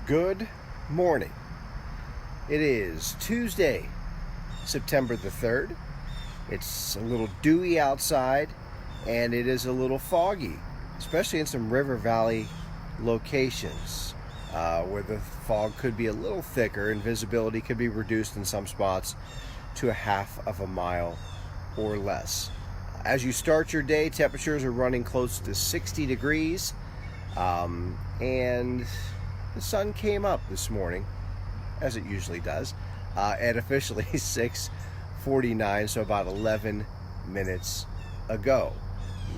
Good morning. It is Tuesday, September the 3rd. It's a little dewy outside and it is a little foggy, especially in some river valley locations where the fog could be a little thicker and visibility could be reduced in some spots to a half of a mile or less. As you start your day, temperatures are running close to 60 degrees and the sun came up this morning, as it usually does, at officially 6:49, so about 11 minutes ago.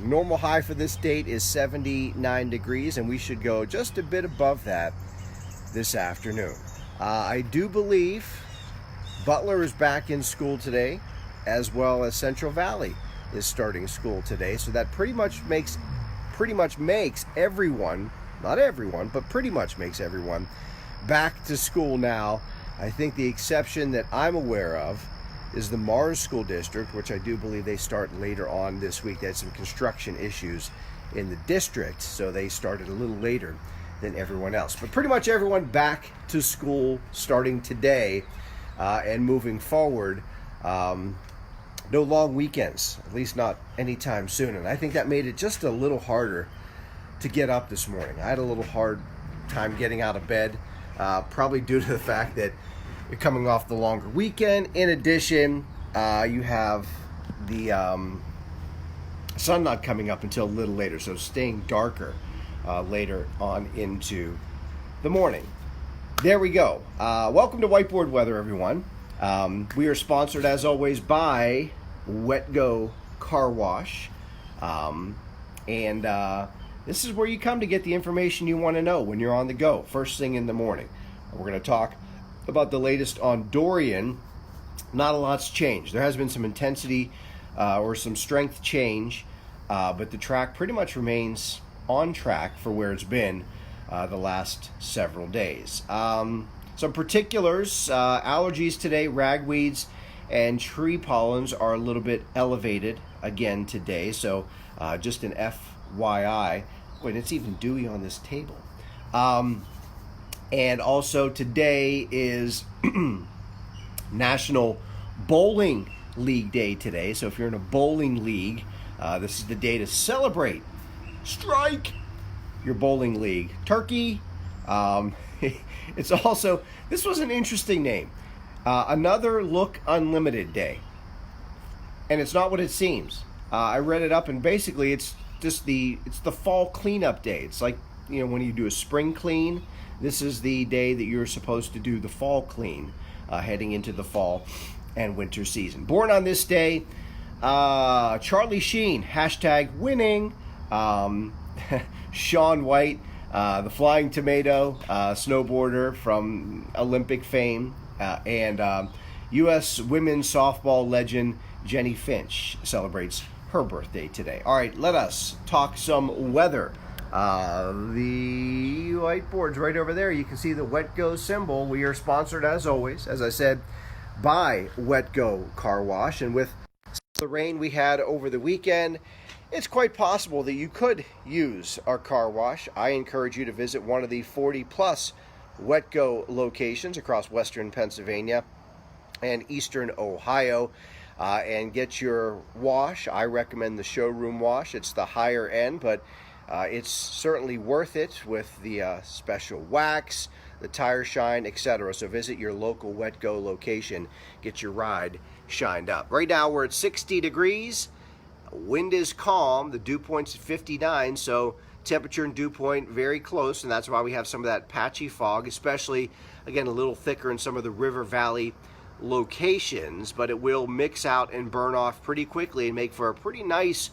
Normal high for this date is 79 degrees, and we should go just a bit above that this afternoon. I do believe Butler is back in school today, as well as Central Valley is starting school today, so that pretty much makes everyone, not everyone, but pretty much makes everyone back to school now. I think the exception that I'm aware of is the Mars School District, which I do believe they start later on this week. They had some construction issues in the district, so they started a little later than everyone else. But pretty much everyone back to school starting today and moving forward. No long weekends, at least not anytime soon. And I think that made it just a little harder to get up this morning. I had a little hard time getting out of bed, probably due to the fact that you're coming off the longer weekend. In addition, you have the sun not coming up until a little later, so staying darker later on into the morning. There we go. Welcome to WhiteBoard Weather, everyone. We are sponsored, as always, by WetGo Car Wash. This is where you come to get the information you want to know when you're on the go, first thing in the morning. We're going to talk about the latest on Dorian. Not a lot's changed. There has been some intensity or some strength change, but the track pretty much remains on track for where it's been the last several days. Some particulars, allergies today, ragweeds and tree pollens are a little bit elevated again today, so just an FYI. Wait, it's even dewy on this table. And also today is National Bowling League Day today, so if you're in a bowling league, this is the day to celebrate. Strike your bowling league. Turkey. It's also, this was an interesting name. Another Look Unlimited Day. And it's not what it seems. I read it up and basically it's just the fall cleanup day. It's like, you know, when you do a spring clean, this is the day that you're supposed to do the fall clean, heading into the fall and winter season. Born on this day, Charlie Sheen, #winning. Shaun White, the Flying Tomato, snowboarder from Olympic fame, and U.S. women's softball legend Jenny Finch celebrates her birthday today. All right, let us talk some weather. The whiteboard's right over there. You can see the WetGo symbol. We are sponsored, as always, as I said, by WetGo Car Wash. And with the rain we had over the weekend, it's quite possible that you could use our car wash. I encourage you to visit one of the 40-plus WetGo locations across western Pennsylvania and eastern Ohio and get your wash. I recommend the showroom wash. It's the higher end, but it's certainly worth it with the special wax, the tire shine, etc. So visit your local WetGo location. Get your ride shined up. Right now we're at 60 degrees. Wind is calm. The dew point's at 59, so temperature and dew point very close, and that's why we have some of that patchy fog, especially, again, a little thicker in some of the river valley locations, but it will mix out and burn off pretty quickly and make for a pretty nice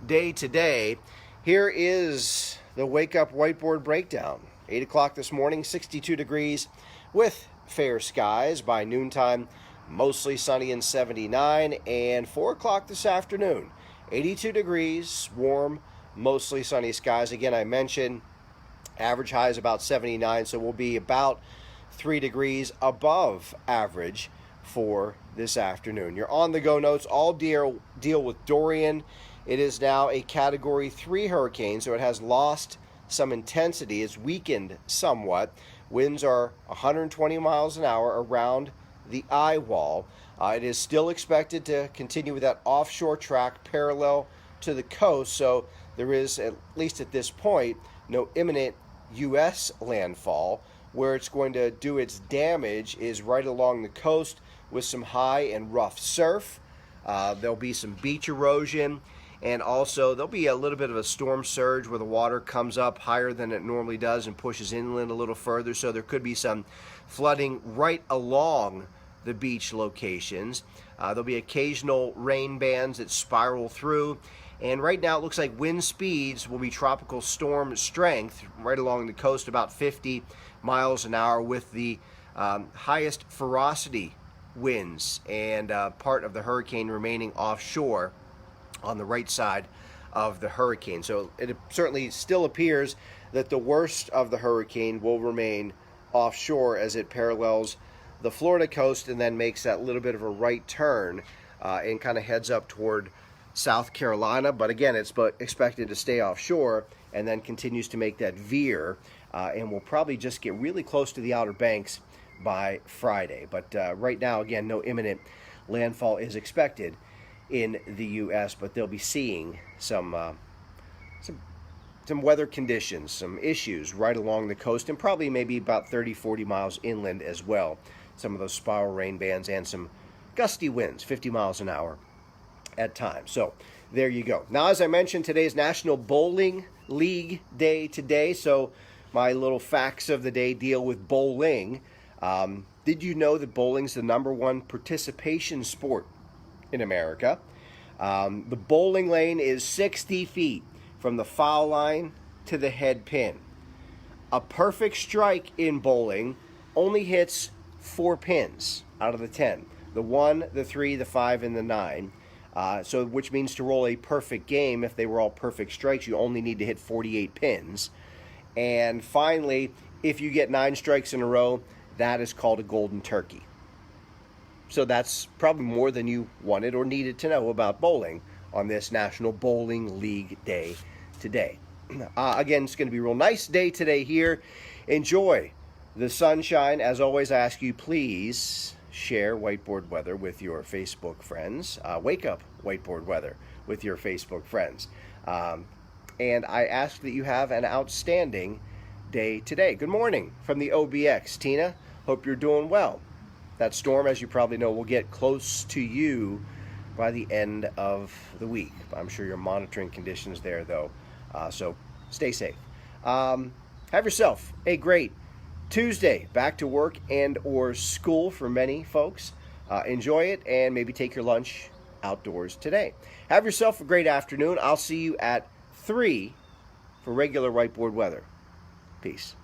day today. Here is the Wake Up Whiteboard breakdown. 8 o'clock this morning, 62 degrees with fair skies. By noontime, mostly sunny and 79, and 4 o'clock this afternoon, 82 degrees, warm, mostly sunny skies. Again, I mentioned average high is about 79, so we'll be about 3 degrees above average for this afternoon. Your on-the-go notes all deal with Dorian. It is now a Category 3 hurricane, so it has lost some intensity. It's weakened somewhat, Winds are 120 miles an hour around the eye wall. It is still expected to continue with that offshore track parallel to the coast, so there is, at least at this point, no imminent U.S. landfall. Where it's going to do its damage is right along the coast with some high and rough surf. There'll be some beach erosion, and also there'll be a little bit of a storm surge where the water comes up higher than it normally does and pushes inland a little further, so there could be some flooding right along the beach locations. There'll be occasional rain bands that spiral through, and right now it looks like wind speeds will be tropical storm strength right along the coast, about 50 miles an hour, with the highest ferocity winds and part of the hurricane remaining offshore on the right side of the hurricane. So it certainly still appears that the worst of the hurricane will remain offshore as it parallels the Florida coast and then makes that little bit of a right turn and kind of heads up toward South Carolina. But again, it's expected to stay offshore and then continues to make that veer and will probably just get really close to the Outer Banks by Friday. But right now, again, no imminent landfall is expected in the U.S., but they'll be seeing some weather conditions, some issues right along the coast, and probably maybe about 30-40 miles inland as well. Some of those spiral rain bands and some gusty winds, 50 miles an hour at times. So there you go. Now, as I mentioned, today is National Bowling League Day today, so my little facts of the day deal with bowling. Did you know that bowling's the #1 participation sport in America? The bowling lane is 60 feet from the foul line to the head pin. A perfect strike in bowling only hits 4 pins out of the 10. The 1, the 3, the 5, and the 9. So which means to roll a perfect game, if they were all perfect strikes, you only need to hit 48 pins. And finally, if you get 9 strikes in a row, that is called a golden turkey. So that's probably more than you wanted or needed to know about bowling on this National Bowling League Day today. Again, it's going to be a real nice day today here. Enjoy the sunshine. As always, I ask you, please share whiteboard weather with your Facebook friends. Wake up whiteboard weather with your Facebook friends. And I ask that you have an outstanding day today. Good morning from the OBX. Tina, hope you're doing well. That storm, as you probably know, will get close to you by the end of the week. I'm sure you're monitoring conditions there, though, so stay safe. Have yourself a great Tuesday. Back to work and or school for many folks. Enjoy it and maybe take your lunch outdoors today. Have yourself a great afternoon. I'll see you at 3 for regular whiteboard weather. Peace.